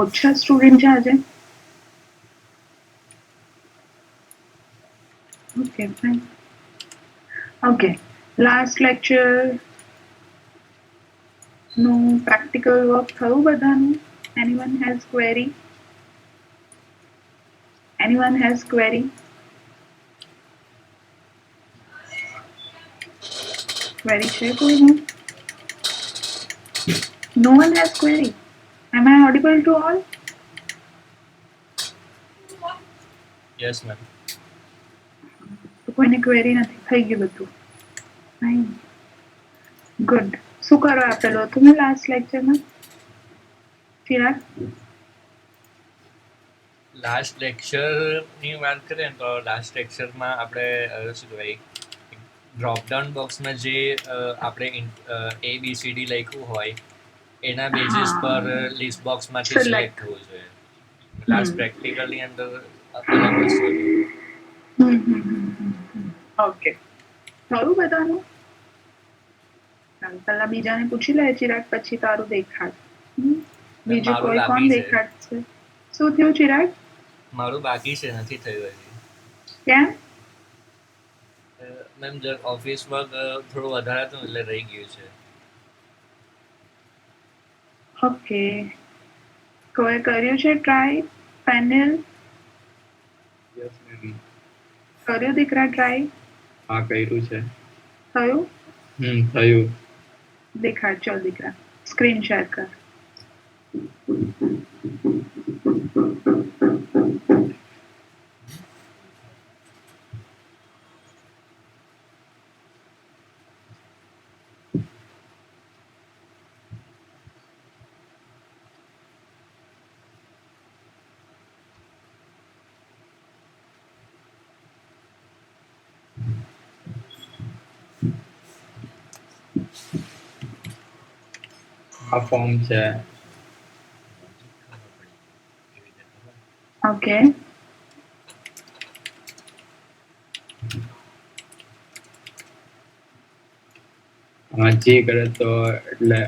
ઓછા સ્ટુડન્ટ છે આજે? Okay fine. Okay, last lecture નું પ્રેક્ટિકલ વર્ક થયું બધાનું? Anyone has query? Anyone has query? Query છે કોઈનું? No one has query. Am I audible to all? Yes, ma'am. તો કોઈને ક્વેરી નથી, થઈ ગયું બધું? Fine, good. શું કરો આપેલું હતું મેં લાસ્ટ લેક્ચરમાં? ચિરાગ? લાસ્ટ લેક્ચરની વાત કરીએ તો લાસ્ટ લેક્ચરમાં આપણે શું કહેવાય ડ્રોપડાઉન બોક્સમાં જે આપણે ABCD લખ્યું હોય એના બેઝિસ પર લિસ્ટ બોક્સમાંથી સિલેક્ટ થવું જોઈએ. લાસ્ટ પ્રેક્ટિકલની અંદર અલગ વસ્તુ હતી. ઓકે, થયું બધાનું? પેલા બીજાને પૂછી લે ચિરાગ, પછી તારું દેખાડ. બીજું કોઈ કોણ દેખાડશે? શું થયું ચિરાગ? મારું બાકી છે, નથી થયું હજી. કેમ? મેમ ઓફિસ વર્ક થોડું વધારે હતું એટલે રહી ગયું છે. ઓકે, કોઈ કર્યું છે ટ્રાય? પેનલ કર્યું દીકરા ટ્રાય? હા કર્યું છે. થયું? થયું. દેખાડ, ચલ દીકરા, સ્ક્રીન શેર કર. આ ફોર્મ છે. ઓકે, જે કરે તો એટલે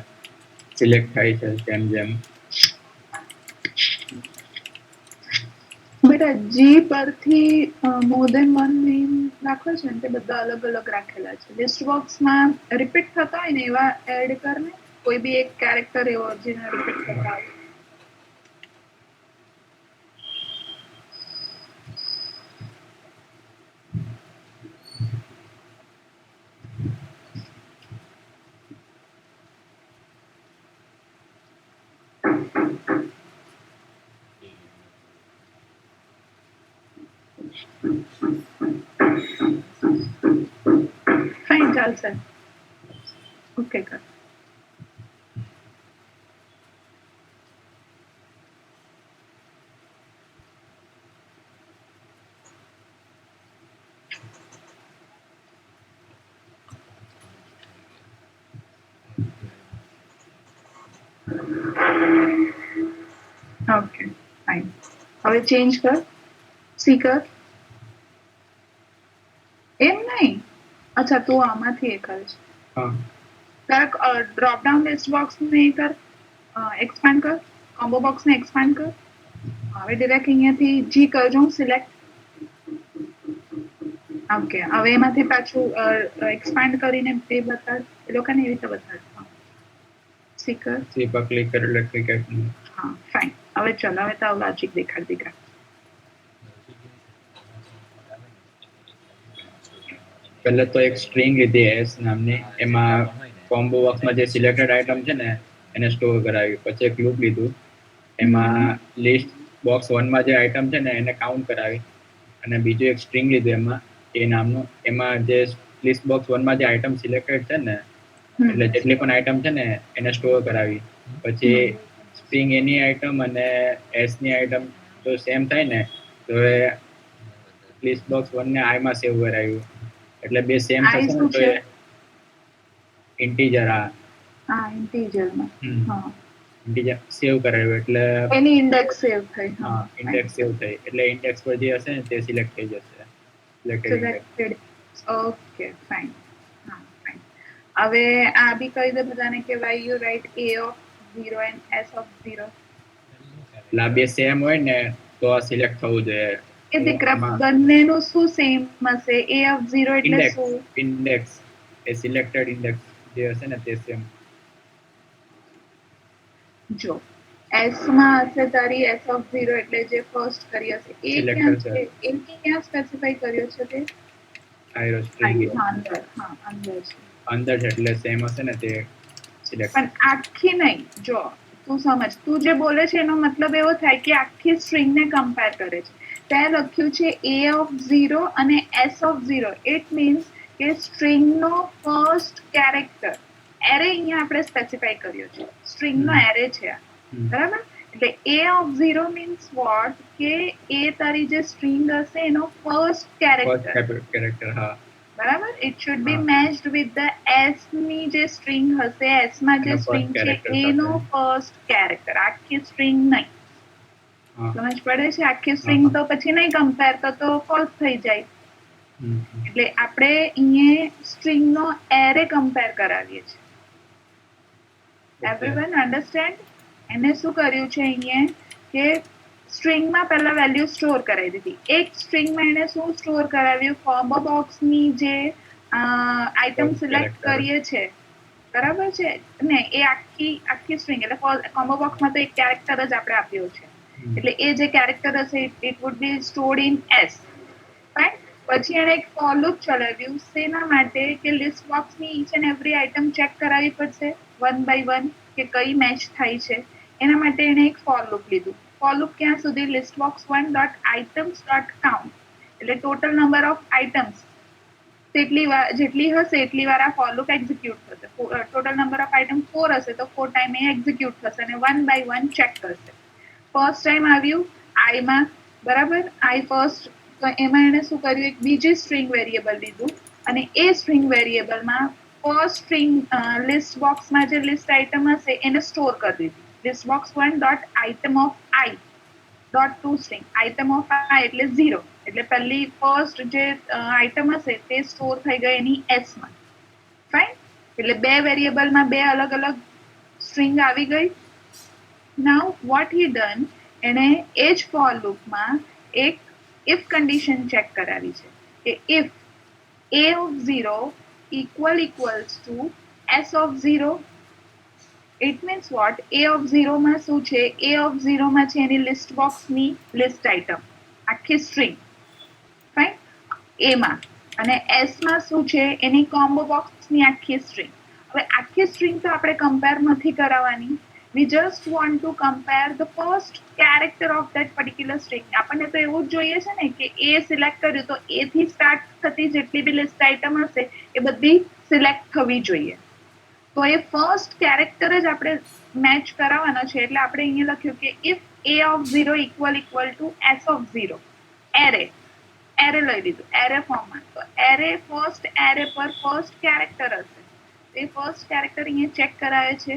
સિલેક્ટ થાય છે જેમ જેમ. બેટા જી પરથી મોર દેન વન નેમ રાખવા છે ને તે બધા અલગ અલગ રાખેલા છે. લિસ્ટ બોક્સમાં રિપીટ થતા હોય ને એવા એડ કરને, કોઈ બી એક કેરેક્ટર એવો જેને રિપીટ થતા હોય. ફાઇન, ચાલશે. ઓકે કર. ઓકે ફાઇન, હવે ચેન્જ કર. સી કર. એમ નહીં, અચ્છા તું આમાંથી એ કરે છે. તારા ડ્રોપ ડાઉન લિસ્ટ બોક્સ ને એ કર, એક્સપાન્ડ કર, કોમ્બો બોક્સ ને એક્સપાન્ડ કર. હવે ડિરેક્ટ અહીંયાથી જી કરજો, સિલેક્ટ. ઓકે, હવે એમાંથી પાછું એક્સપાન્ડ કરીને તે બતાડ, એ લોકોને એવી રીતે બતાડ. સી કર. સી પર ક્લિક કર એટલે ક્રિકેટ. હા ફાઇન, હવે ચલ, હવે તારું લોજિક દેખાડ દીકરા. પહેલા તો એક સ્ટ્રિંગ લીધી એસ નામની, એમાં કોમ્બો બોક્સમાં જે સિલેક્ટેડ આઇટમ છે ને એને સ્ટોર કરાવી. પછી એક લૂપ લીધું, એમાં લિસ્ટ બોક્સ 1 માં જે આઇટમ છે ને એને કાઉન્ટ કરાવી. અને બીજું એક સ્ટ્રિંગ લીધું એમાં એ નામનું, એમાં જે લિસ્ટ બોક્સ 1 માં જે આઇટમ સિલેક્ટેડ છે ને એટલે જેટલી પણ આઇટમ છે ને એને સ્ટોર કરાવી. પછી સ્ટ્રિંગ એની આઇટમ અને એસ ની આઇટમ જો સેમ થાય ને તો એ લિસ્ટ બોક્સ 1 ને આઈ માં સેવ કરાવ્યું. એટલે બે સેમ થશે ને તો એ ઇન્ટીજર. હા ઇન્ટીજર માં ઇન્ટીજર સેવ કરાવ્યું એટલે એની ઇન્ડેક્સ સેવ થઈ. હા ઇન્ડેક્સ સેવ થઈ એટલે ઇન્ડેક્સ પર જે હશે ને તે સિલેક્ટ થઈ જશે. સિલેક્ટેડ. Okay fine. હા ફાઇન. હવે આ બી કહી દે બધાને કે why you write a of 0 and s of 0. એટલે આ બે સેમ હોય ને તો આ સિલેક્ટ થવું જોઈએ. એ દીકરા બંનેનું શું સેમ હશે? a of 0 એટલે ઇન્ડેક્સ શું? ઇન્ડેક્સ એ સિલેક્ટેડ ઇન્ડેક્સ જે હશે ને તે સેમ. જો s માં હશે તારી s of 0 એટલે જે ફર્સ્ટ કરી હશે એ ક્યાં છે? એ ક્યાં સ્પેસિફાઈ કર્યો છે તે? આયરો સ્ટ્રિંગ અંદર. હા, અંદર છે. અંદર છે એટલે સેમ હશે ને તે સિલેક્ટ. પણ આખી નહીં. જો તું સમજ, તું જે બોલે છે એનો મતલબ એવો થાય કે આખી સ્ટ્રિંગ ને કમ્પેર કરે છે. ત્યાં લખ્યું છે a of 0 અને s of 0. ઇટ મીન્સ કે સ્ટ્રિંગ નો ફર્સ્ટ કેરેક્ટર એરે અહીંયા આપણે સ્પેસિફાઈ કર્યો છે. સ્ટ્રિંગ નો એરે છે આ, બરાબર? એટલે a of 0 મીન્સ વોટ કે એ તારી જે સ્ટ્રિંગ હશે એનો ફર્સ્ટ કેરેક્ટર. હા, બરાબર. It should be matched with the s ની જે સ્ટ્રિંગ હશે, s માં જે સ્ટ્રિંગ છે એનો ફર્સ્ટ કેરેક્ટર, આખી સ્ટ્રિંગ નહીં. સમજ પડે છે? આખી સ્ટ્રિંગ તો પછી નહીં કમ્પેર તો ફોલ્સ થઈ જાય. એટલે આપણે અહીંયા સ્ટ્રિંગ નો એરે કમ્પેર કરાવીએ છીએ. Everyone understand? એને શું કર્યું છે અહીંયા કે સ્ટ્રિંગમાં પહેલા વેલ્યુ સ્ટોર કરાવી દીધી. એક સ્ટ્રિંગમાં એને શું સ્ટોર કરાવ્યું? કોમ્બો બોક્સની જે આઇટમ સિલેક્ટ કરીએ છે, બરાબર છે ને, એ આખી સ્ટ્રિંગ એટલે કોમ્બો બોક્સમાં તો એક કેરેક્ટર જ આપણે આપ્યો છે. એટલે એ જે કેરેક્ટર હશે it would be stored in s. Fine. પછી એને એક ફોર લૂપ ચલાવ્યું. શેના માટે? કે લિસ્ટ બોક્સની each and every item check કરાવવી પડશે વન બાય વન કે કઈ મેચ થાય છે. એના માટે એને એક ફોર લૂપ લીધું. ફોર લૂપ ક્યાં સુધી? listbox1.items.count એટલે ટોટલ નંબર ઓફ આઇટમ્સ જેટલી હશે એટલી વાર આ ફોર લૂપ એક્ઝિક્યુટ થશે. ટોટલ નંબર ઓફ આઇટમ 4 હશે તો 4 ટાઈમ એ એક્ઝિક્યુટ થશે અને વન બાય વન ચેક કરશે. ફર્સ્ટ ટાઈમ આવ્યું i માં, બરાબર? i ફર્સ્ટ, તો એમાં એને શું કર્યું? એક બીજી સ્ટ્રિંગ વેરિયેબલ લીધું અને એ સ્ટ્રિંગ વેરિયેબલમાં ફર્સ્ટ સ્ટ્રિંગ લિસ્ટ બોક્સમાં જે લિસ્ટ આઇટમ હશે એને સ્ટોર કરી દીધી. listbox1.itemofI.toString. item of i એટલે 0. એટલે પહેલી ફર્સ્ટ જે આઇટમ હશે તે સ્ટોર થઈ ગઈ એની s માં. ફાઇન. એટલે બે વેરિયેબલમાં બે અલગ અલગ સ્ટ્રિંગ આવી ગઈ. નાઉ વોટ હી ડન, એને એ જ ફોર લૂપમાં એક ઇફ કન્ડિશન ચેક કરાવી છે કે if a of 0 equals to s of 0. It means what? a of 0 માં શું છે? a of 0 માં છે એની લિસ્ટ બોક્સની લિસ્ટ આઇટમ, આખી સ્ટ્રિંગ. ફાઇન. a માં. અને s માં શું છે? એની કોમ્બો બોક્સની આખી સ્ટ્રિંગ. હવે આખી સ્ટ્રિંગ તો આપણે કમ્પેર નથી કરાવવાની. we just want to compare the first character of that particular string. આપણને તો એવું જ જોઈએ છે ને કે a સિલેક્ટ કર્યું તો a થી સ્ટાર્ટ થતી જેટલી બી લિસ્ટ આઇટમ હશે એ બધી સિલેક્ટ થવી જોઈએ. તો એ ફર્સ્ટ કેરેક્ટર જ આપણે મેચ કરાવવાનો છે. એટલે આપણે અહીંયા લખ્યું કે if a of 0 equal to s of 0. Array લઈ લીધું એરે ફોર્મમાં. તો એરે ફર્સ્ટ એરે પર ફર્સ્ટ કેરેક્ટર હશે. એ ફર્સ્ટ કેરેક્ટર અહીંયા ચેક કરાવે છે.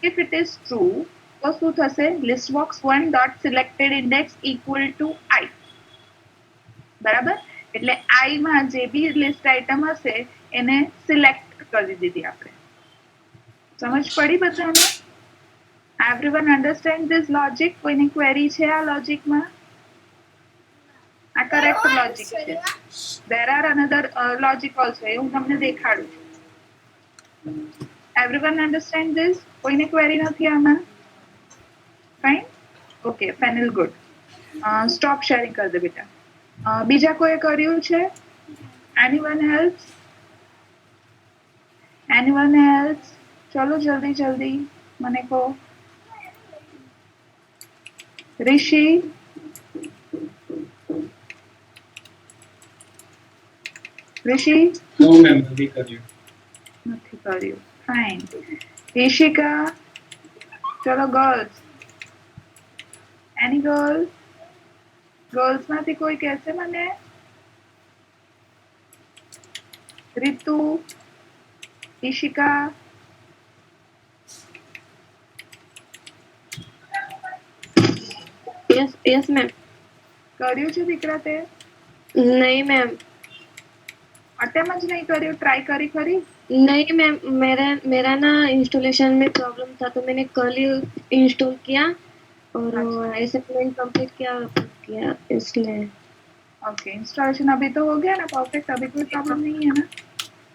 if it is true તો શું થશે? listbox1.selectedIndex equal to i. બરાબર? એટલે i માં જે બી લિસ્ટ આઇટમ હશે એને સિલેક્ટ કરી દીધી આપણે. સમજ પડી બધાને? Everyone understand this logic? કોઈની ક્વેરી છે આ લોજિકમાં? આ કરેક્ટ લોજિક છે. there are another logic also. એ હું તમને દેખાડું છું. Everyone understand this? કોઈને ક્વેરી નથી આમાં? Fine. Okay, Fenil good. Stop sharing કરી દે બેટા. બીજા કોઈ કર્યું છે? Anyone else? ચલો જલ્દી મને કહો. ઋષિ? નથી કર્યું. ફાઇન. ઈશિકા? ચલો ગર્લ્સ. એની ગર્લ્સ માંથી કોઈ કહેશે મને? રીતુ? ઈશિકા? Yes ma'am. કર્યું છે દીકરા તે? नहीं मैम. અટેમ જ નહીં કર્યું? ટ્રાય કરી ખરી? नहीं मैम, मेरा ना इंस्टॉलेशन में प्रॉब्लम था तो मैंने कल ही इंस्टॉल किया और असाइनमेंट कंप्लीट किया इसलिए। ओके, इंस्टॉलेशन अभी तो हो गया ना परफेक्ट, अभी कोई प्रॉब्लम नहीं है ना?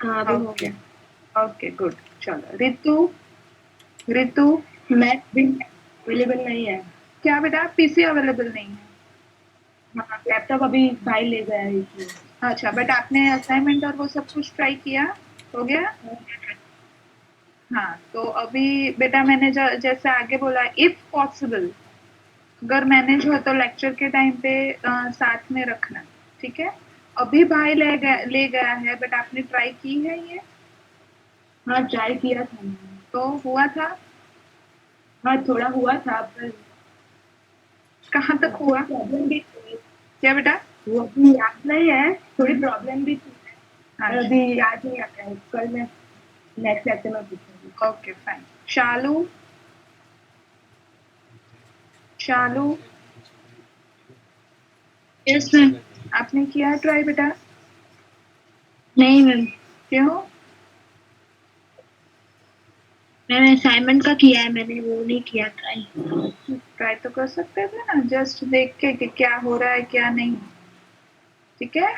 हाँ अभी हो ओके गया। Okay good. चलो रितु, रितु मैथ भी अवेलेबल नहीं है। क्या बेटा? पीसी अवेलेबल नहीं है? हाँ लैपटॉप अभी भाई ले गया है इसलिए। अच्छा, बट आपने असाइनमेंट और वो सब कुछ ट्राई किया? हो गया? हाँ, तो अभी बेटा मैंने जैसे आगे बोला, इफ पॉसिबल अगर मैनेज हो तो लेक्चर के टाइम पे साथ में रखना, ठीक है? अभी भाई ले गया है, बट आपने ट्राई की है ये? हाँ ट्राई किया था मैंने। तो हुआ था? हाँ थोड़ा हुआ था पर कहाँ तक हुआ? प्रॉब्लम भी थी। क्या बेटा? वो भी याद नहीं है, थोड़ी प्रॉब्लम भी थी। हाँ, अभी याद नहीं आता है, कल मैं नेक्स्ट लेक्चर में पूछूंगी। Okay fine. Shalu, Shalu yes ma'am. आपने किया ट्राई बेटा? नहीं मैम, क्यों? मैंने असाइनमेंट का किया है, मैंने वो नहीं किया ट्राई। ट्राई तो कर सकते थे ना, जस्ट देख के कि क्या हो रहा है क्या नहीं, ठीक है?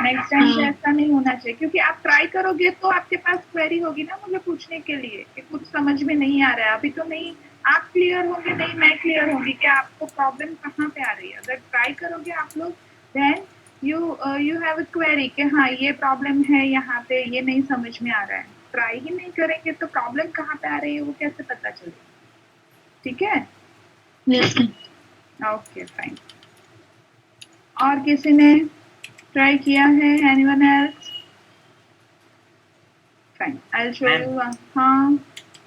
नेक्स्ट टाइम से ऐसा नहीं होना चाहिए, क्योंकि आप ट्राई करोगे तो आपके पास क्वेरी होगी ना मुझे पूछने के लिए कि कुछ समझ में नहीं आ रहा है। अभी तो नहीं आप क्लियर होंगे, नहीं मैं क्लियर होंगी कि आपको प्रॉब्लम कहाँ पे आ रही है। अगर ट्राई करोगे आप लोग, then you have a query कि हाँ ये प्रॉब्लम है यहाँ पे, ये नहीं समझ में आ रहा है। ट्राई ही नहीं करेंगे तो प्रॉब्लम कहाँ पे आ रही है वो कैसे पता चलेगा? ठीक है? Yes ma'am. Okay fine. और किसी ने ट्राई किया है? Anyone else? Fine, I will show you. हाँ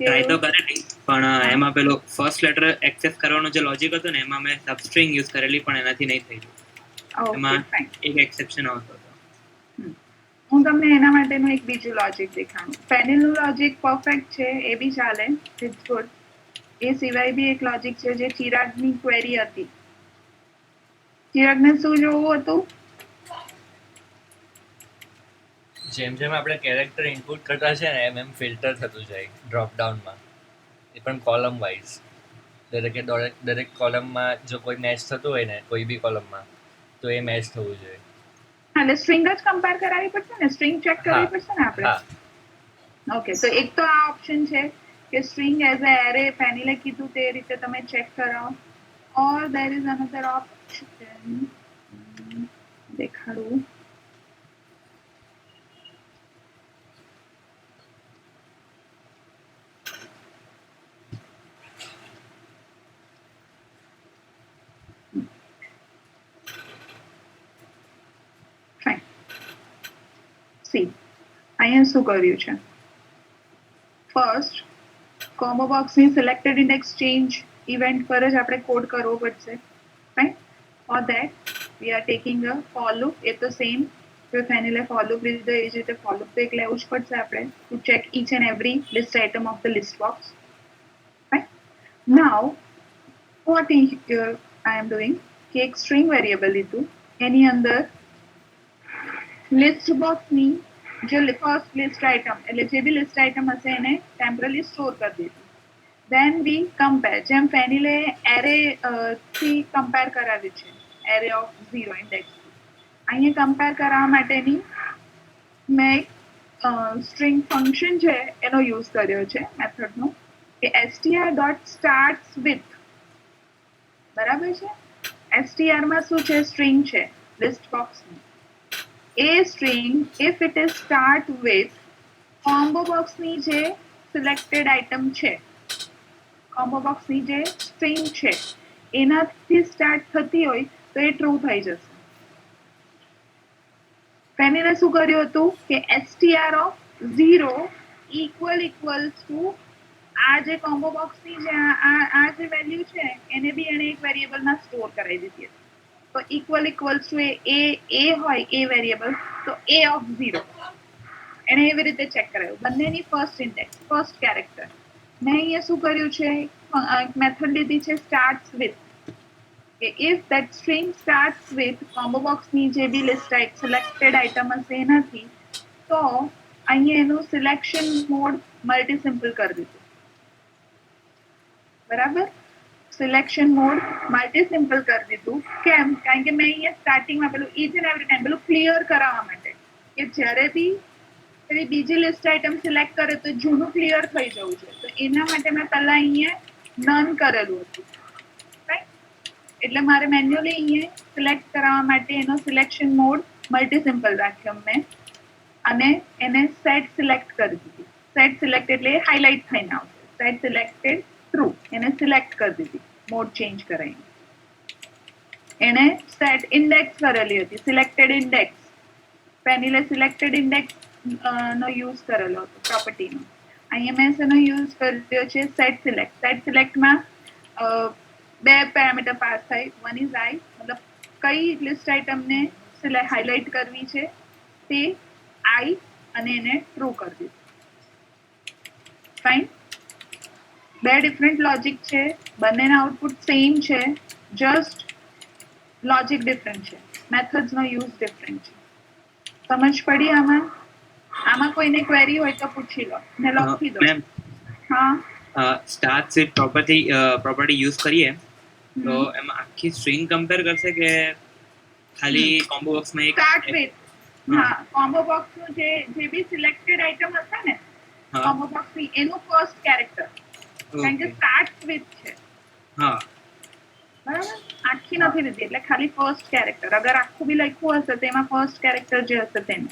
ટ્રાય તો કરેલી પણ એમાં પેલો ફર્સ્ટ લેટર એક્સેપ્ટ કરવાનો જે લોજિક હતો ને એમાં મેં સબસ્ટ્રિંગ યુઝ કરેલી પણ એનાથી નહીં થયું. એમાં ઓકે ફાઇન. એક એક્સેપ્શન આવતો હતો. હું તમને એના માટેનું એક બીજું લોજિક દેખાડું. પેનલનું લોજિક પરફેક્ટ છે, એ બી ચાલે, ઇટ્સ ગુડ. એ સિવાય બી એક લોજિક છે જે ચિરાગની ક્વેરી હતી. ચિરાગને શું જોવું હતું? જેમ જેમ આપણે કેરેક્ટર ઇનપુટ કરતા છે ને એમ ફિલ્ટર થતું જાય ડ્રોપ ડાઉનમાં, એ પણ કોલમ વાઇઝ. દરેક કોલમમાં જો કોઈ મેચ થતું હોય ને કોઈ બી કોલમમાં તો એ મેચ થવું જોઈએ. એટલે સ્ટ્રિંગ જ કમ્પેર કરાવવી પડશે ને, સ્ટ્રિંગ ચેક કરવી પડશે ને આપણે. ઓકે, તો એક તો આ ઓપ્શન છે કે સ્ટ્રિંગ એઝ અ એરે પેનલે કીધું તે રીતે તમે ચેક કરાવો. Or there is another option, દેખાડું. ફાઇન. સી અહીંયા શું કર્યું છે? ફર્સ્ટ કોમ્બો બોક્સની સિલેક્ટેડ ઇન્ડેક્સ ચેન્જ ઇવેન્ટ પર જ આપણે કોડ કરવો પડશે. Fine. For that we are taking a for loop. એ તો સેમ જો ફેનિલે ફોર લૂપ લીધો એ જ રીતે ફોર લૂપ તો એક લેવું જ પડશે આપણે, to check each and every list item of the list box. Fine. Now what I am doing કે એક string variable લીધું, એની અંદર લિસ્ટ બોક્સની જે ફર્સ્ટ લિસ્ટ આઇટમ એટલે જે બી લિસ્ટ આઇટમ હશે એને ટેમ્પરરી સ્ટોર કરી દીધું. દેન વી કમ્પેર, જેમ ફેનિલે એરે થી કમ્પેર કરાવ્યું છે, એરે ઓફ 0 ઇન્ડેક્સ, અહીંયા કમ્પેર કરવા માટેની મેં સ્ટ્રિંગ ફંક્શન છે એનો યુઝ કર્યો છે મેથડનો, કે str.starts_with. બરાબર છે? str માં શું છે? સ્ટ્રિંગ છે લિસ્ટ બોક્સની. A string if it is start with combo box ની જે selected item છે, combo box ની જે string છે એનાથી start થતી હોય તો એ true થઈ જશે. પેનલે શું કર્યું હતું કે str of 0 equals to આ જે combo box ની જે આ જે વેલ્યુ છે એને બી એને એક વેરિયેબલમાં સ્ટોર કરાવી દીધી હતી. તો equals to a હોય a વેરિયેબલ તો a of 0 એને એવી રીતે ચેક કરાયું. બંનેની ફર્સ્ટ ઇન્ડેક્સ, ફર્સ્ટ કેરેક્ટર. મેં અહીંયા શું કર્યું છે, મેથડ લીધી છે starts with, કે if that string starts with combo box ની જે બી લિસ્ટ સિલેક્ટેડ આઇટમ હશે એનાથી, તો અહીંયા એનું સિલેક્શન મોડ મલ્ટી સિમ્પલ કરી દીધું. બરાબર? સિલેક્શન મોડ મલ્ટી સિમ્પલ કરી દીધું. કેમ? કારણ કે મેં અહીંયા સ્ટાર્ટિંગમાં પેલું ઈચ એન્ડ એવરી ટાઈમ પેલું ક્લિયર કરાવવા માટે કે જ્યારે બી પેલી બીજી લિસ્ટ આઇટમ સિલેક્ટ કરે તો જૂનું ક્લિયર થઈ જવું છે. તો એના માટે મેં પહેલા અહીંયા નન કરેલું હતું, રાઈટ? એટલે મારે મેન્યુઅલી અહીંયા સિલેક્ટ કરાવવા માટે એનો સિલેક્શન મોડ મલ્ટી સિમ્પલ રાખ્યો મેં અને એને સેટ સિલેક્ટ કરી દીધી. સેટ સિલેક્ટ એટલે હાઇલાઇટ થઈને આવશે. સેટ સિલેક્ટેડ ટ્રુ એને સિલેક્ટ કરી દીધી મોડ ચેન્જ કરાવીને. એને સેટ ઇન્ડેક્સ કરેલી હતી, સિલેક્ટેડ ઇન્ડેક્સ. પેનીલે સિલેક્ટેડ ઇન્ડેક્સ નો યુઝ કરેલો હતો પ્રોપર્ટીનો. અહીંયા મેં એનો યુઝ કર્યો છે સેટ સિલેક્ટ. સેટ સિલેક્ટમાં બે પેરામીટર પાસ થાય. વન ઇઝ આઈ, મતલબ કઈ લિસ્ટ આઇટમને હાઇલાઇટ કરવી છે તે આઈ અને એને ટ્રુ કરી દીધું. ફાઇન. બે ડિફરન્ટ લોજિક છે, બંનેના આઉટપુટ સેમ છે, જસ્ટ લોજિક ડિફરન્ટ છે, મેથડ્સનો યુઝ ડિફરન્ટ છે. સમજ પડી આમાં? આમાં કોઈને ક્વેરી હોય તો પૂછી લો ને લખી દો. હા, સ્ટાર્ટ વિથ પ્રોપર્ટી યુઝ કરીએ તો એમાં આખી સ્ટ્રિંગ કમ્પેર કરશે કે ખાલી કોમ્બો બોક્સમાં એક સ્ટાર્ટ વિથ. હા, કોમ્બો બોક્સનું જે બી સિલેક્ટેડ આઇટમ હશે ને કોમ્બો બોક્સની એનું ફર્સ્ટ કેરેક્ટર, કારણ કે સ્ટાર્ટ વિથ છે. હા, બરાબર? આખી નથી લીધી એટલે ખાલી ફર્સ્ટ કેરેક્ટર. અગર આખું બી લખ્યું હશે તો એમાં ફર્સ્ટ કેરેક્ટર જે હશે તેને.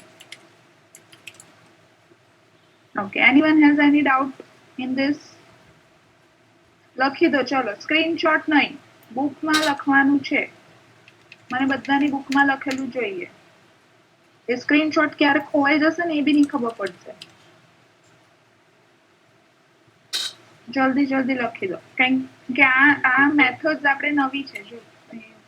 Okay, anyone has any doubt in this? લખી દો. ચલો, સ્ક્રીનશોટ નહીં, બુકમાં લખવાનું છે. મને બધાની બુકમાં લખેલું જોઈએ. એ સ્ક્રીનશોટ ક્યારે ખોવાઈ જશે ને એ બી નહીં ખબર પડશે. જલ્દી લખી દો, કારણ કે આ મેથડ્સ આપણે નવી છે. જો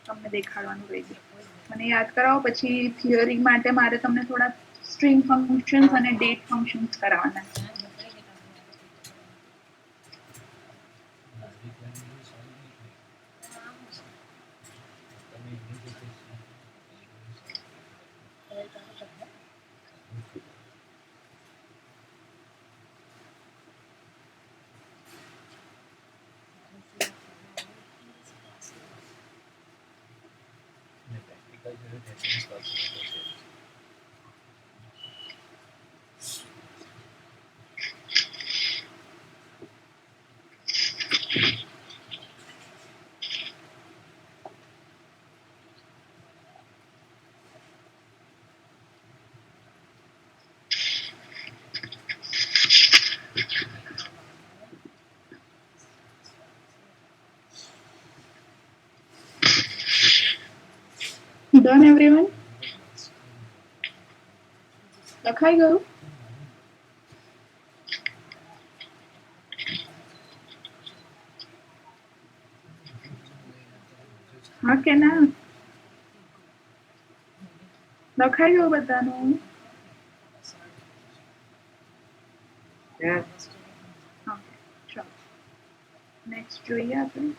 તમને દેખાડવાનું રહી ગયું, મને યાદ કરાવો. પછી થિયરી માટે મારે તમને થોડા સ્ટ્રિંગ ફંક્શન્સ અને ડેટ ફંક્શન્સ કરાવવાના છે. Done everyone? લખાઈ ગયું? હા કે ના? લખાઈ ગયું બધાનું? ચલો નેક્સ્ટ જોઈએ આપણે.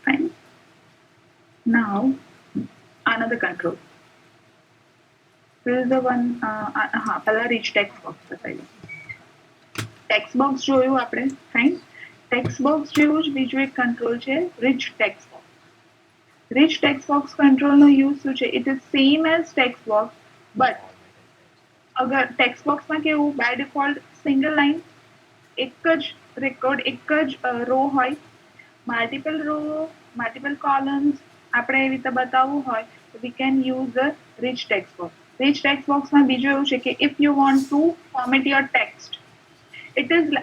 Fine. Now, another control. This is the one. પહેલા rich text box બતાવી. Text box જોયું આપણે. Fine. Text box જેવું જ બીજું એક control છે, rich text box. Rich text box control નો use શું છે? It is same as text box, but અગર text box માં કેવું by default single line એક જ રેકોર્ડ એક જ રો હોય. મલ્ટિપલ રો, મલ્ટિપલ કોલમ્સ આપણે એવી રીતે બતાવવું હોય તો we can use a rich text box. Rich text બોક્સમાં બીજું એવું છે કે if you want to format your text, it is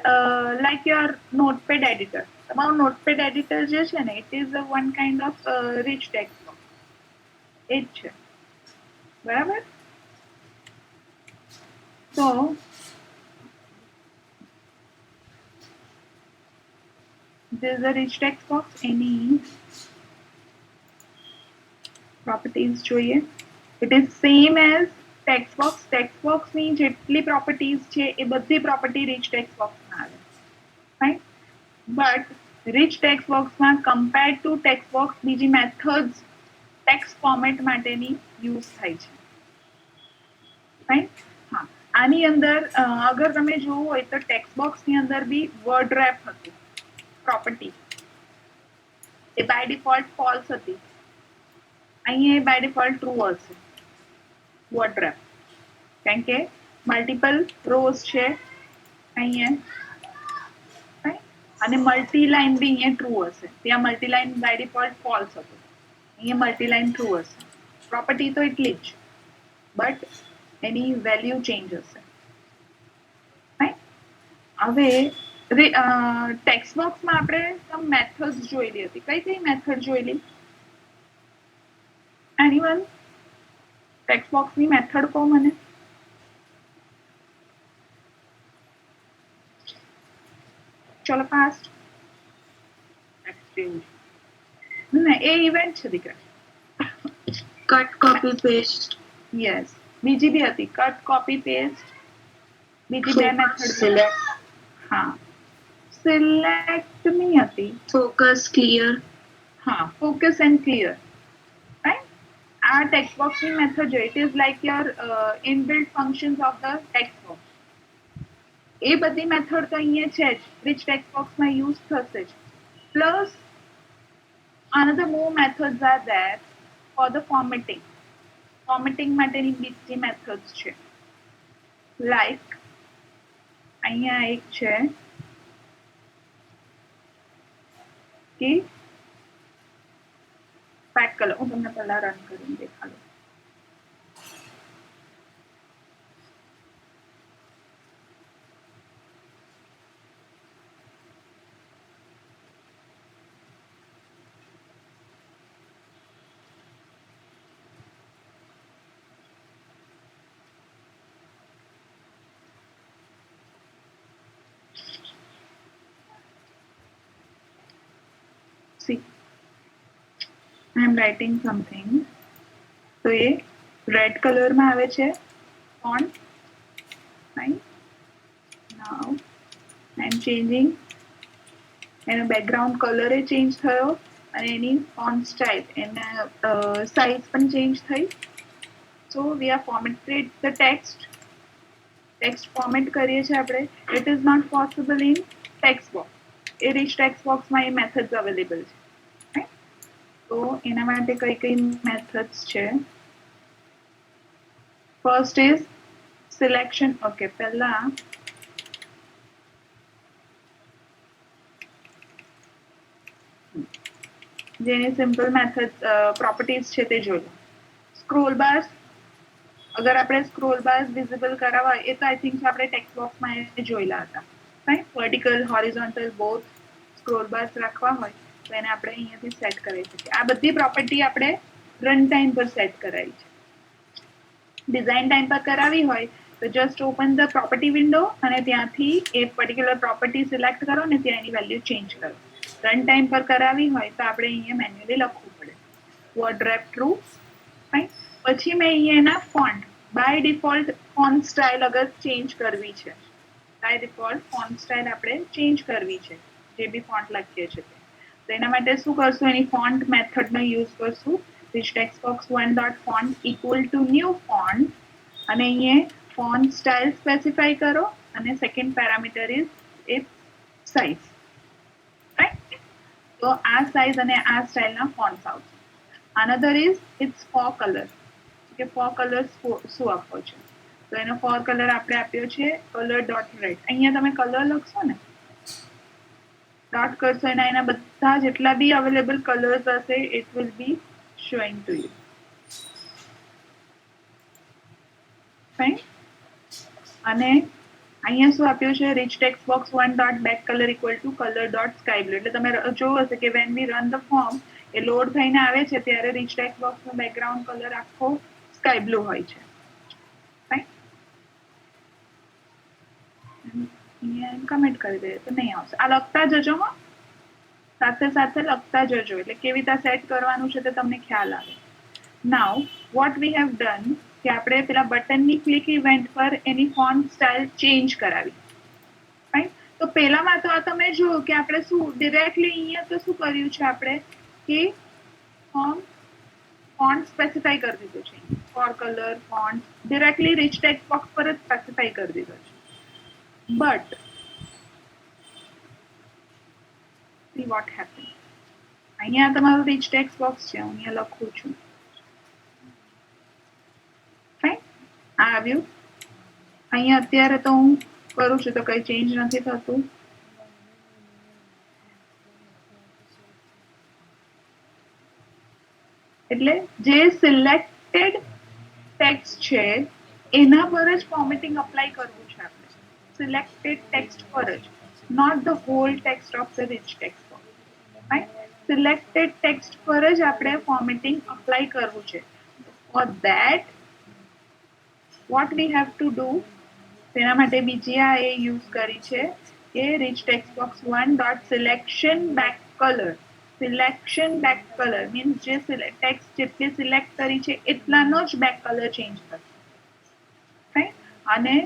like your notepad editor. તમારું નોટપેડ એડિટર જે છે ને it is one kind of rich text box. એ જ છે, બરાબર? તો this is a rich text box. Any properties જોઈએ? It is same as text box. Text box ની જેટલી properties છે એ બધી property rich text box માં આવે. Right? But rich text box માં compared to text box બીજી methods text format માટેની use થાય છે. Right? આની અંદર અગર તમે જોવું હોય તો ટેક્સ્ટ બોક્સ ની અંદર બી વર્ડ રેપ હતું પ્રોપર્ટી, એ બાય ડિફોલ્ટ ફોલ્સ હતી, અહીંયા બાય ડિફોલ્ટ ટ્રુ હશે વર્ડ રેપ, કારણ કે મલ્ટિપલ રોઝ છે અહીંયા, અને મલ્ટી લાઈન બી અહીંયા ટ્રુ હશે, ત્યાં multi line by default false હતું, અહીંયા મલ્ટી લાઈન ટ્રુ હશે. પ્રોપર્ટી તો એટલી જ, બટ એની વેલ્યુ ચેન્જ હશે. હવે ટેક્સ્ટ બોક્સમાં આપણે સમ મેથડ્સ જોયેલી હતી. કઈ કઈ મેથડ જોયેલી? એનીવન ટેક્સ્ટ બોક્સની મેથડ કહો મને. ચલો ફાસ્ટ. ના એ ઇવેન્ટ છે દીકરા. Cut copy paste. યસ. બીજી બી હતી કટ કોપી પેસ્ટ. બીજી બે મેથડ. સિલેક્ટ. હા સિલેક્ટ ની હતી. Focus clear. હા ફોકસ એન્ડ ક્લિયર. રાઈટ. આ ટેક્સ્ટ બોક્સ ની મેથડ જો it is like your inbuilt functions of the text box. એ બધી મેથડ તો અહીંયા છે જ, which ટેક્સ્ટ બોક્સમાં યુઝ થશે જ. Plus another more methods are there for the formatting. Formatting માટેની બીજી મેથડ્સ છે. લાઈક અહીંયા એક છે કે પેક કલર. હું તમને પહેલા રન કરીને દેખાડું. See, I am writing something. તો એ રેડ કલરમાં આવે છે font. Right? Now I am changing. એનો બેકગ્રાઉન્ડ કલર એ ચેન્જ થયો અને એની ફોન્ટ સ્ટાઇલ, એના સાઇઝ પણ ચેન્જ થઈ. So we are formatted the text. Text format કરીએ છીએ આપણે. It is not possible in text box. એ રીચ ટેક્સ્ટ બોક્સમાં એ મેથડ્સ અવેલેબલ છે. તો એના માટે કઈ કઈ મેથડ્સ છે? First is selection. ઓકે, પહેલા જેની સિમ્પલ મેથડ પ્રોપર્ટીઝ છે તે જોઈ લો. સ્ક્રોલ બાર્સ, અગર આપણે સ્ક્રોલ બાર્સ વિઝિબલ કરાવવા હોય, એ તો આઈ થિંક આપણે ટેક્સ્ટ બોક્સમાં જોયેલા હતા. Right. Vertical horizontal both scroll bars રાખવા હોય તો એને આપણે અહીંયાથી સેટ કરી શકીએ. આ બધી પ્રોપર્ટી આપણે રન ટાઈમ પર સેટ કરાવી છે. ડિઝાઇન ટાઈમ પર કરાવી હોય તો just open the property window અને ત્યાંથી એ પર્ટિક્યુલર પ્રોપર્ટી સિલેક્ટ કરો ને ત્યાં એની વેલ્યુ ચેન્જ કરો. રન ટાઈમ પર કરાવી હોય તો આપણે અહીંયા મેન્યુઅલી લખવું પડે. Word wrap true. રાઈટ. પછી મેં અહીંયા એના font by default font style અગર ચેન્જ કરવી છે, બાય ડિફોલ્ટ ફોન્ટ સ્ટાઇલ આપણે ચેન્જ કરવી છે, જે બી ફોન્ટ લખીએ છીએ તો એના માટે શું કરશું? એની ફોન્ટ મેથડનો યુઝ કરશું. which textbox1.font equal to new font અને અહીંયા ફોન્ટ સ્ટાઇલ સ્પેસિફાઈ કરો અને second parameter is a size. Right. તો આ સાઇઝ અને આ સ્ટાઇલના ફોન્ટ્સ આવશે. Another is its fore colour. કે ફોર કલર શું આપવો છે? તો એનો ફોર કલર આપણે આપ્યો છે કલર ડોટ રેડ. અહીંયા તમે કલર લખશો ને, ડોટ કરશો એના બધા જેટલા બી અવેલેબલ કલર્સ હશે it will be showing to you. Fine. અને અહીંયા શું આપ્યું છે? rich text box 1.backcolor equal to color dot sky blue. એટલે તમે જોયું હશે કે when we run the form A load થઈને આવે છે ત્યારે rich text box નો બેકગ્રાઉન્ડ કલર આખો સ્કાય બ્લુ હોય છે. Fine. અહીંયા કમેન્ટ કરી દઈએ તો નહીં આવશે. આ લખતા જજો હો, સાથે સાથે લખતા જજો એટલે કેવી રીતે સેટ કરવાનું છે તે તમને ખ્યાલ આવે. નાઉ વોટ વી હેવ ડન કે આપણે પેલા બટનની ક્લિક ઇવેન્ટ પર એની ફોન્ટ સ્ટાઇલ ચેન્જ કરાવી. રાઈટ. તો પહેલામાં તો આ તમે જુઓ કે આપણે શું ડિરેક્ટલી અહીંયા તો શું કર્યું છે આપણે કે ફોર્મ ફોન્ટ સ્પેસિફાઈ કરી દીધું છે fore colour font directly rich text box પર જ સ્પેસિફાઈ કરી દીધો છે બટ સી વોટ હેપન અહીંયા તમારું રીચ ટેક્સ્ટ બોક્સ છે હું અહીંયા લખું છું ફાઇન આ આવ્યું અહીંયા અત્યારે તો હું કરું છું તો કઈ ચેન્જ નથી થતું એટલે જે સિલેક્ટેડ ટેક્સ્ટ છે એના પર જ ફોર્મેટિંગ અપ્લાય કરવું છે આપણે સિલેક્ટેડ ટેક્સ્ટ પર જ not the whole text of the rich text box right selected text પર જ આપણે ફોર્મેટિંગ અપ્લાય કરવું છે for that what we have to do તેના માટે બીજી આ એ યુઝ કરી છે કે rich text box 1 dot selection back colour selection back colour means જે ટેક્સ્ટ જેટલી સિલેક્ટ કરી છે એટલાનો જ બેક કલર ચેન્જ થશે રાઈટ અને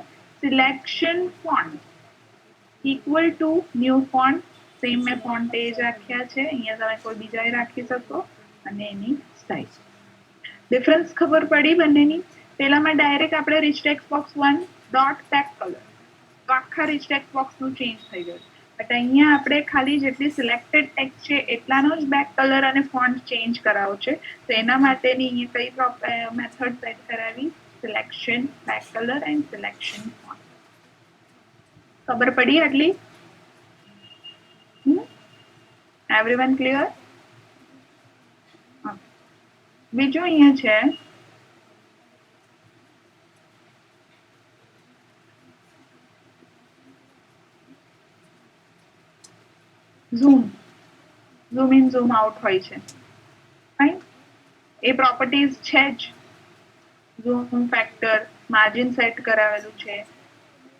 selection font equal to new font same મેં ફોન્ટ એ જ રાખ્યા છે અહીંયા તમે કોઈ બીજા રાખી શકો અને એની સાઇઝ ડિફરન્સ ખબર પડી બંનેની પેલામાં ડાયરેક્ટ આપણે rich text box 1 dot back colour તો આખા રીચ ટેક્સ્ટ બોક્સનું ચેન્જ થઈ ગયું બટ અહીંયા આપણે ખાલી જેટલી સિલેક્ટેડ ટેક્સ્ટ છે એટલાનો જ બેક કલર અને ફોન્ટ ચેન્જ કરાવો છે તો એના માટેની અહીંયા કઈ મેથડ સેટ કરાવી selection back colour and selection font ખબર પડી આટલી એવરીવન ક્લિયર બીજું અહીંયા છે ઝૂમ ઇન ઝૂમ આઉટ હોય છે ફાઇન એ પ્રોપર્ટીઝ છે જ ઝૂમ ફેક્ટર માર્જિન સેટ કરાવેલું છે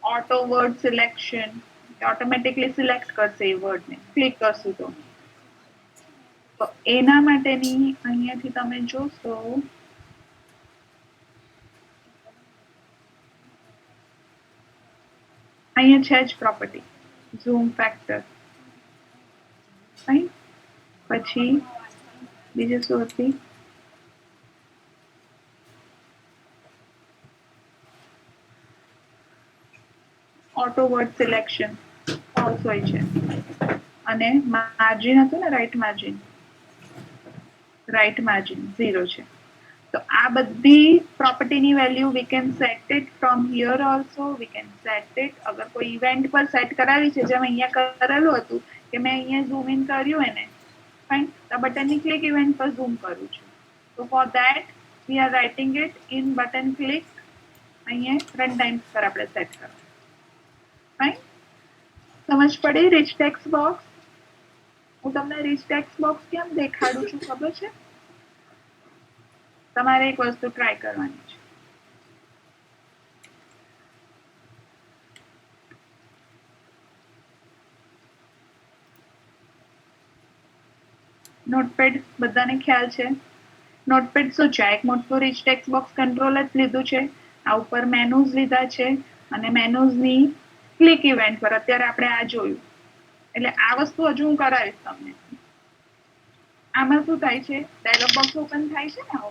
auto word selection automatically select કરશે એ વર્ડને ક્લિક કરશું તો એના માટેની અહીંયાથી તમે જોશો અહીંયા છે જ પ્રોપર્ટી ઝૂમ ફેક્ટર રાઈટ પછી બીજું શું હતી ઓટો વર્ડ સિલેક્શન ફોલ્સ હોય છે અને માર્જિન હતું ને રાઈટ માર્જિન 0 છે તો આ બધી પ્રોપર્ટીની value we can set it from here also we can set it અગર કોઈ ઇવેન્ટ પર સેટ કરાવી છે જેમ અહીંયા કરેલું હતું કે મેં અહીંયા ઝૂમ ઇન કર્યું એને ફાઇન તો બટનની ક્લિક ઇવેન્ટ પર ઝૂમ કરું છું તો four that we R writing it in button click અહીંયા રન ટાઈમ્સ પર આપણે સેટ કરો ફાઇન સમજ પડી રીચ ટેક્સ્ટ બોક્સ હું તમને રીચ ટેક્સ્ટ બોક્સ કેમ દેખાડું છું ખબર છે તમારે એક વસ્તુ ટ્રાય કરવાની છે નોટપેડ બધાને ખ્યાલ છે નોટપેડ શું છે એક મોટું રીચ ટેક્સ્ટ બોક્સ કંટ્રોલ જ લીધું છે આ ઉપર મેનુઝ લીધા છે અને મેનુઝની ક્લિક ઇવેન્ટ પર અત્યારે આપણે આ જોયું એટલે આ વસ્તુ હજુ હું કરાવીશ તમને આમાં શું થાય છે ડાયલોગ બોક્સ ઓપન થાય છે ને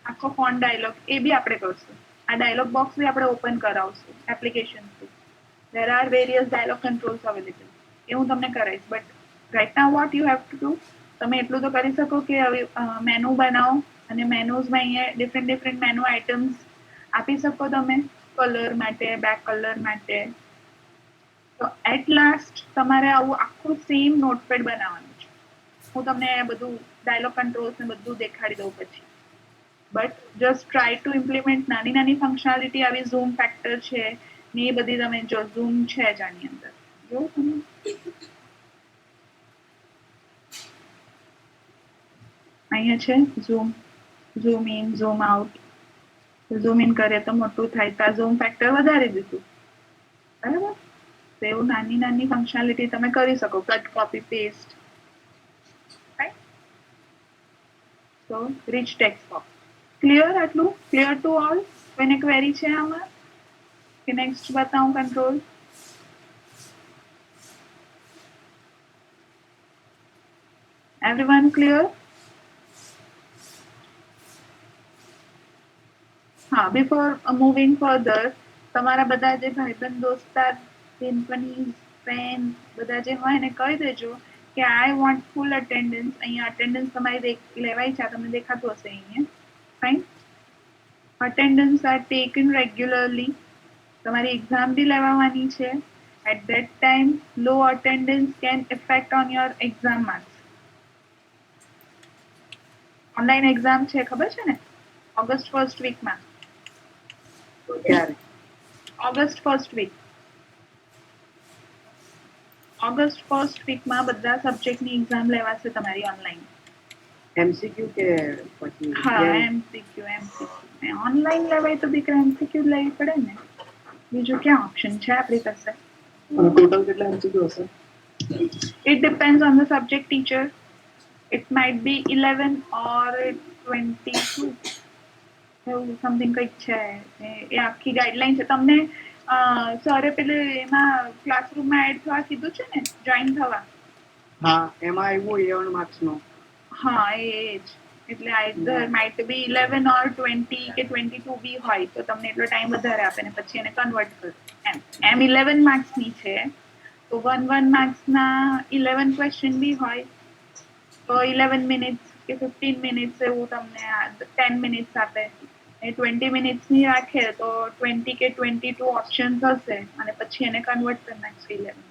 આખો ફોન ડાયલોગ એ બી આપણે કરશું આ ડાયલોગ બોક્સ બી આપણે ઓપન કરાવશું application through there are various dialog controls available એ હું તમને કરાવીશ but right now what you have to do તમે એટલું તો કરી શકો કે હવે મેનુ બનાવો અને મેનુઝમાં અહીંયા ડિફરન્ટ મેનુ આઇટમ્સ આપી શકો તમે કલર માટે બેક કલર માટે તો એટ લાસ્ટ તમારે આવું આખું સેમ નોટપેડ બનાવવાનું છે હું તમને બધું ડાયલોગ કંટ્રોલ્સ ને બધું દેખાડી દઉં પછી but just try to implement નાની ફંક્શનાલિટી આવી ઝૂમ ફેક્ટર છે ને એ બધી તમે જો ઝૂમ છે જ આની અંદર જો તમે અહીંયા છે zoom in zoom out zoom in કરીએ તો મોટું થાય તો ઝૂમ ફેક્ટર વધારી દીધું બરાબર તો એવું નાની ફંક્શનાલિટી તમે કરી શકો કટ કોપી પેસ્ટ રાઈટ તો રીચ ટેક્સ્ટ બોક્સ ક્લિયર આટલું ક્લિયર ટુ ઓલ કોઈને ક્વેરી છે આમાં કે નેક્સ્ટ બતાવું કંટ્રોલ એવરીવન ક્લિયર હા, બિફોર મૂવિંગ ફર્ધર તમારા બધા જે ભાઈબંધ દોસ્તાર બેનપણી ફ્રેન્ડ બધા જે હોય ને કહી દેજો કે આઈ વોન્ટ ફૂલ અટેન્ડન્સ. અહીંયા અટેન્ડન્સ તમારી લેવાય છે, તમને દેખાતું હશે અહીંયા. Fine. Attendance are taken regularly. તમારી એક્ઝામ બી લેવાની છે. At that time low attendance can effect on your exam marks. Online exam છે, ખબર છે ને? ઓગસ્ટ ફર્સ્ટ વીકમાં. August first week. August first વીકમાં બધા સબ્જેક્ટની એક્ઝામ લેવાશે તમારી ઓનલાઈન. એમસીક્યુ કે પછી હા, એમસીક્યુ. ઓનલાઈન લેવાય તો દીકરા એમસીક્યુ લેવી પડે ને. બીજું ક્યાં ઓપ્શન છે આપણી પાસે? ટોટલ કેટલા એમસીક્યુ હશે? It depends on the subject teacher. It might be 11 or 22. એવું સમથિંગ કંઈક છે. એ આખી ગાઈડલાઈન છે. તમને સરે પેલે એમાં ક્લાસરૂમમાં એડ થવા કીધું છે ને, જોઈન થવા? હા, એમાં આવ્યું 11 માર્ક્સ નો. હા, એ જ. એટલે આઈધર માઇટ બી 11 ઓર 20 કે 22 બી હોય તો તમને એટલો ટાઈમ વધારે આપે ને પછી એને કન્વર્ટ કરો. એમ 11 માર્ક્સની છે તો 1 માર્ક્સના 11 ક્વેશ્ચન બી હોય તો 11 મિનિટ્સ કે 15 મિનિટ્સ એવું તમને 10 મિનિટ્સ આપે. 20 મિનિટ્સની રાખે તો 20 કે 22 ઓપ્શન્સ હશે અને પછી એને કન્વર્ટ કરી નાખશે 11.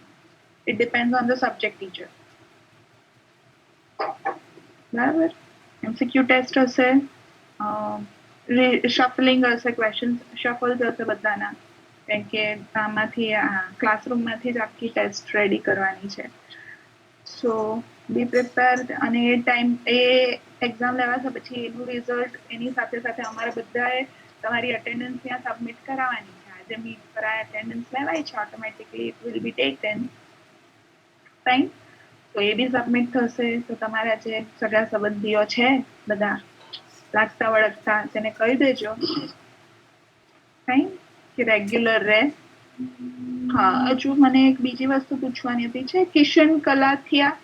It depends on the subject teacher. બરાબર. એમસીક્યુ ટેસ્ટ હશે, શફલિંગ હશે, ક્વેશ્ચન શફલ હશે બધાના, કેમ કે આમાંથી ક્લાસરૂમમાંથી જ આખી ટેસ્ટ રેડી કરવાની છે. સો બી પ્રિપેર્ડ. અને એ ટાઈમ એ એક્ઝામ લેવાશે પછી એનું રિઝલ્ટ એની સાથે સાથે અમારે બધાએ તમારી અટેન્ડન્સ ત્યાં સબમિટ કરાવવાની છે. આજે મીટ પર આ એટેન્ડન્સ લેવાય છે automatically. It will be taken. Fine. તો એ બી સબમિટ થશે તો તમારા જે સગા સંબંધીઓ છે બધા લાગતા વળગતા તેને કહી દેજો કે રેગ્યુલર રહે. હા, હજુ મને એક બીજી વસ્તુ પૂછવાની હતી છે. કિશન કલાથિયા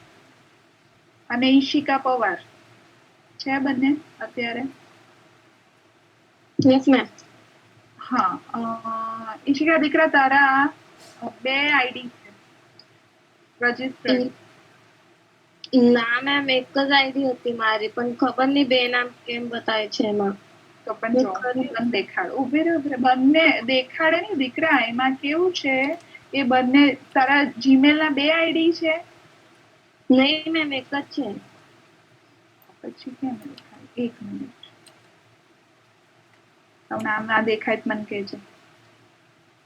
અને ઈશિકા પવાર છે બંને અત્યારે? Yes ma'am. હા, ઈશિકા દીકરા તારા 2 આઈડી છે રજિસ્ટર્ડ? ના મેમ, એક જ આઈડી હતી મારી, પણ ખબર નહીં બે નામ કેમ બતાવે છે એમાં. તો પણ જો બંને દેખાડ. ઉભે બંને દેખાડે ને દીકરા. એમાં કેવું છે એ બંને તારા જીમેલ ના 2 આઈડી છે? નહીં મેમ, એક જ છે. પછી કેમ દેખાય? એક મિનિટ. નામ ના દેખાય મને કહેજો.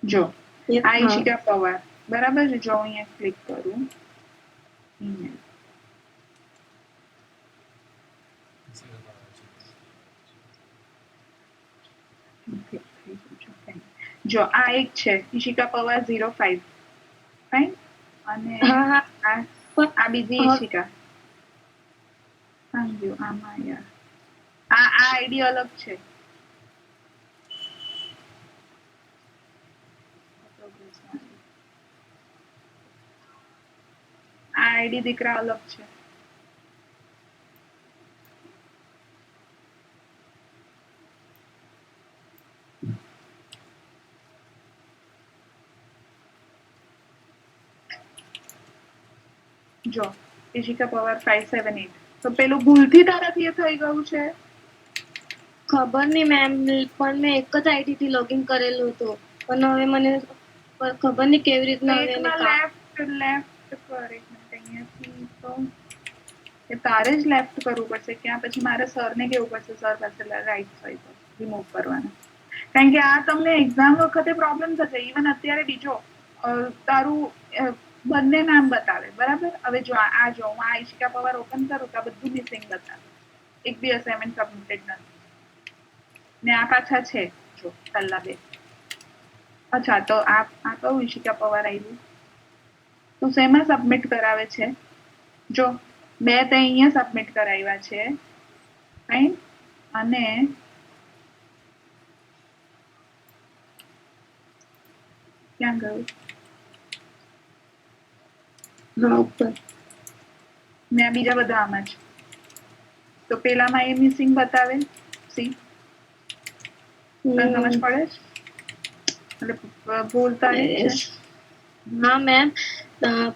જો આ ઈશિકા પવાર બરાબર છે. જો અહીંયા ક્લિક કરું ઈમેલ. જો આ એક છે ઈશિકા પવાર 05. ફાઇન. અને આ બીજી ઈશિકા. સમજો આમાં યાર આ આઈડી અલગ છે. આ આઈડી દીકરા અલગ છે. જો ઈશિકા પવાર 578. તો પેલું ભૂલથી તારાથી થઈ ગયું છે? ખબર નહીં મેમ, પણ મેં એક જ આઈડી થી લોગિન કરેલું હતું, પણ હવે મને ખબર નહીં કેવી રીતના હવે એને લેફ્ટ કર. એક મિનિટ અહીંયાથી તો એ તારે જ લેફ્ટ કરવું પડશે. ક્યાં પછી મારે સરને કેવું પડશે, સર પાસે રાઈટ સાઈડ રિમૂવ કરવાના. કારણ કે આ તમને એક્ઝામ વખતે પ્રોબ્લેમ થશે. ઇવન અત્યારે બીજો તારું બંને નામ બતાવે બરાબર. હવે જો આ જો હું આ ઈશિકા પવાર ઓપન કરું તો બધું મિસિંગ બતાવે. એક બી અસાઇનમેન્ટ સબમિટેડ નથી ને આ પાછા છે જો પહેલા 2. અચ્છા, તો આ કયું ઈશિકા પવાર આવ્યું? તો શેમાં સબમિટ કરાવે છે? જો 2 તો અહીંયા સબમિટ કરાવ્યા છે. ફાઇન. અને ક્યાં ગયું? ને બીજા બધા આમાં છે. તો પેલામાં એ મિસિંગ બતાવે. સી તને સમજ પડે છે? એટલે ભૂલતા રહે છે? હા મેમ,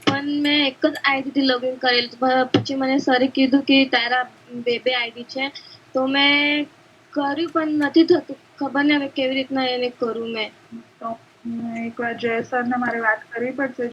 પણ મેં એક જ આઈડી થી લોગિન કરેલું પછી મને સરે કીધું કે તારા બે આઈડી છે, તો મેં કર્યું પણ નથી થતું. ખબર નહીં હવે કેવી રીતના એને કરું મેં. તો એકવાર જય સરને મારે વાત કરવી પડશે.